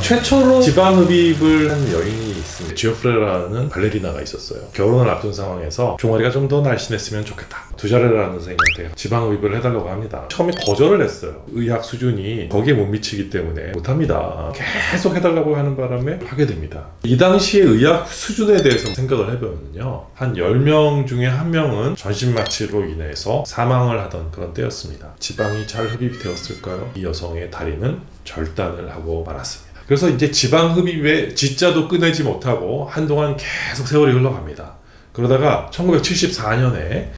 최초로 지방흡입을 한 여인이 있습니다. 지오프레라는 발레리나가 있었어요. 결혼을 앞둔 상황에서 종아리가 좀 더 날씬했으면 좋겠다. 두자레라는 선생님한테 지방흡입을 해달라고 합니다. 처음에 거절을 했어요. 의학 수준이 거기에 못 미치기 때문에 못합니다. 계속 해달라고 하는 바람에 하게 됩니다. 이 당시에 의학 수준에 대해서 생각을 해보면요, 한 10명 중에 1명은 전신마취로 인해서 사망을 하던 그런 때였습니다. 지방이 잘 흡입이 되었을까요? 이 여성의 다리는 절단을 하고 말았습니다. 그래서 이제 지방흡입의 G자도 꺼내지 못하고 한동안 계속 세월이 흘러갑니다. 그러다가 1974년에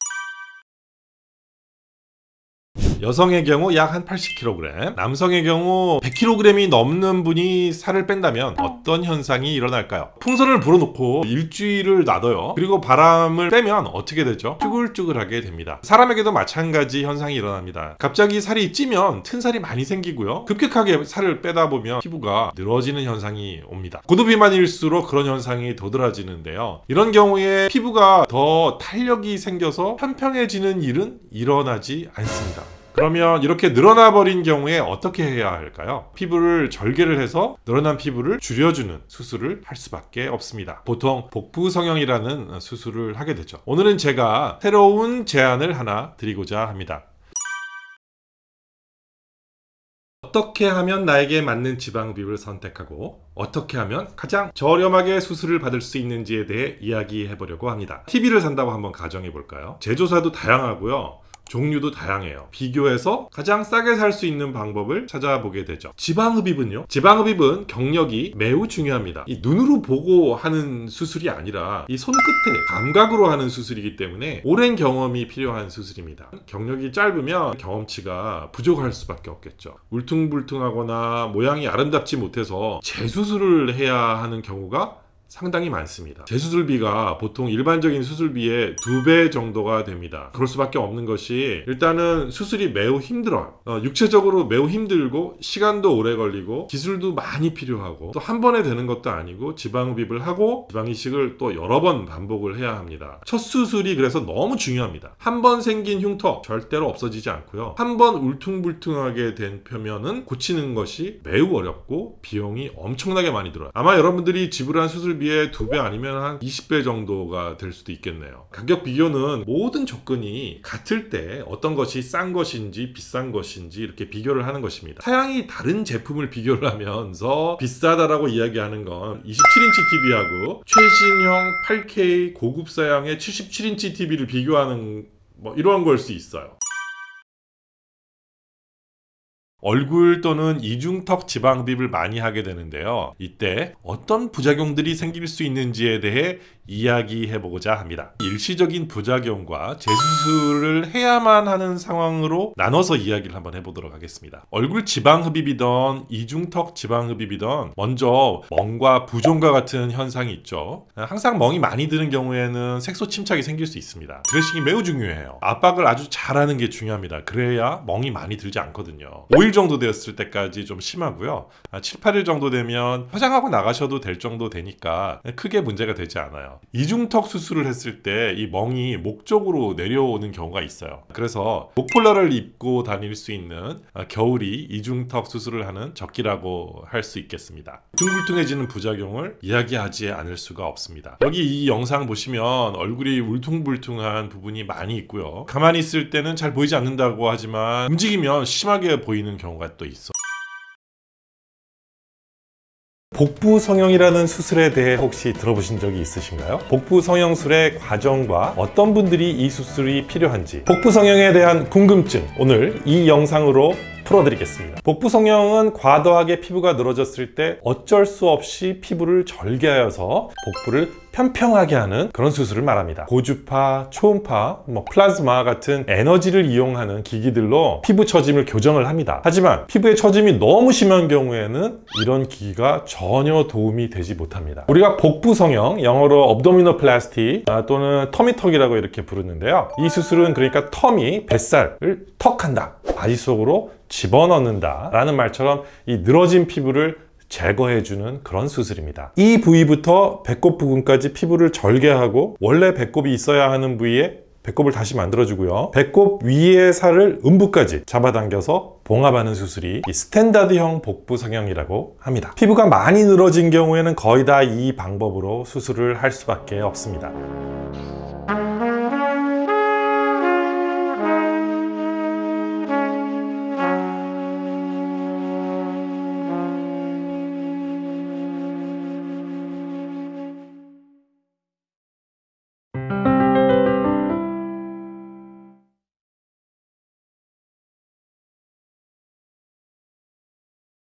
여성의 경우 약 한 80kg, 남성의 경우 100kg이 넘는 분이 살을 뺀다면 어떤 현상이 일어날까요? 풍선을 불어놓고 일주일을 놔둬요. 그리고 바람을 빼면 어떻게 되죠? 쭈글쭈글하게 됩니다. 사람에게도 마찬가지 현상이 일어납니다. 갑자기 살이 찌면 튼살이 많이 생기고요, 급격하게 살을 빼다 보면 피부가 늘어지는 현상이 옵니다. 고도비만일수록 그런 현상이 도드라지는데요, 이런 경우에 피부가 더 탄력이 생겨서 편평해지는 일은 일어나지 않습니다. 그러면 이렇게 늘어나 버린 경우에 어떻게 해야 할까요? 피부를 절개를 해서 늘어난 피부를 줄여주는 수술을 할 수밖에 없습니다. 보통 복부 성형이라는 수술을 하게 되죠. 오늘은 제가 새로운 제안을 하나 드리고자 합니다. 어떻게 하면 나에게 맞는 지방흡입을 선택하고 어떻게 하면 가장 저렴하게 수술을 받을 수 있는지에 대해 이야기해 보려고 합니다. TV를 산다고 한번 가정해 볼까요? 제조사도 다양하고요, 종류도 다양해요. 비교해서 가장 싸게 살 수 있는 방법을 찾아보게 되죠. 지방흡입은요, 지방흡입은 경력이 매우 중요합니다. 이 눈으로 보고 하는 수술이 아니라 이 손끝의 감각으로 하는 수술이기 때문에 오랜 경험이 필요한 수술입니다. 경력이 짧으면 경험치가 부족할 수밖에 없겠죠. 울퉁불퉁하거나 모양이 아름답지 못해서 재수술을 해야 하는 경우가 상당히 많습니다. 재수술비가 보통 일반적인 수술비의 2배 정도가 됩니다. 그럴 수밖에 없는 것이, 일단은 수술이 매우 힘들어요. 육체적으로 매우 힘들고 시간도 오래 걸리고 기술도 많이 필요하고, 또 한 번에 되는 것도 아니고 지방흡입을 하고 지방이식을 또 여러 번 반복을 해야 합니다. 첫 수술이 그래서 너무 중요합니다. 한 번 생긴 흉터 절대로 없어지지 않고요, 한 번 울퉁불퉁하게 된 표면은 고치는 것이 매우 어렵고 비용이 엄청나게 많이 들어요. 아마 여러분들이 지불한 수술비의 2배 아니면 한 20배 정도가 될 수도 있겠네요. 가격 비교는 모든 조건이 같을 때 어떤 것이 싼 것인지 비싼 것인지 이렇게 비교를 하는 것입니다. 사양이 다른 제품을 비교를 하면서 비싸다라고 이야기하는 건 27인치 TV하고 최신형 8K 고급 사양의 77인치 TV를 비교하는 이러한 걸 수 있어요. 얼굴 또는 이중턱 지방흡입을 많이 하게 되는데요, 이때 어떤 부작용들이 생길 수 있는지에 대해 이야기해보고자 합니다. 일시적인 부작용과 재수술을 해야만 하는 상황으로 나눠서 이야기를 한번 해보도록 하겠습니다. 얼굴 지방흡입이던 이중턱 지방흡입이던 먼저 멍과 부종과 같은 현상이 있죠. 항상 멍이 많이 드는 경우에는 색소 침착이 생길 수 있습니다. 드레싱이 매우 중요해요. 압박을 아주 잘하는 게 중요합니다. 그래야 멍이 많이 들지 않거든요. 5일 정도 되었을 때까지 좀 심하고요, 7, 8일 정도 되면 화장하고 나가셔도 될 정도 되니까 크게 문제가 되지 않아요. 이중턱 수술을 했을 때 이 멍이 목 쪽으로 내려오는 경우가 있어요. 그래서 목폴라를 입고 다닐 수 있는 겨울이 이중턱 수술을 하는 적기라고 할 수 있겠습니다. 울퉁불퉁해지는 부작용을 이야기하지 않을 수가 없습니다. 여기 이 영상 보시면 얼굴이 울퉁불퉁한 부분이 많이 있고요, 가만히 있을 때는 잘 보이지 않는다고 하지만 움직이면 심하게 보이는 경우가 또 있어. 복부 성형이라는 수술에 대해 혹시 들어보신 적이 있으신가요? 복부 성형술의 과정과 어떤 분들이 이 수술이 필요한지, 복부 성형에 대한 궁금증 오늘 이 영상으로 풀어드리겠습니다. 복부 성형은 과도하게 피부가 늘어졌을 때 어쩔 수 없이 피부를 절개하여서 복부를 편평하게 하는 그런 수술을 말합니다. 고주파, 초음파, 플라즈마 같은 에너지를 이용하는 기기들로 피부 처짐을 교정을 합니다. 하지만 피부의 처짐이 너무 심한 경우에는 이런 기기가 전혀 도움이 되지 못합니다. 우리가 복부 성형, 영어로 업도미노플라스티 또는 터미턱이라고 이렇게 부르는데요, 이 수술은 그러니까 텀이 뱃살을 턱한다, 바지 속으로 집어넣는다 라는 말처럼 이 늘어진 피부를 제거해주는 그런 수술입니다. 이 부위부터 배꼽 부분까지 피부를 절개하고 원래 배꼽이 있어야 하는 부위에 배꼽을 다시 만들어주고요. 배꼽 위의 살을 음부까지 잡아당겨서 봉합하는 수술이 이 스탠다드형 복부 성형이라고 합니다. 피부가 많이 늘어진 경우에는 거의 다 이 방법으로 수술을 할 수밖에 없습니다.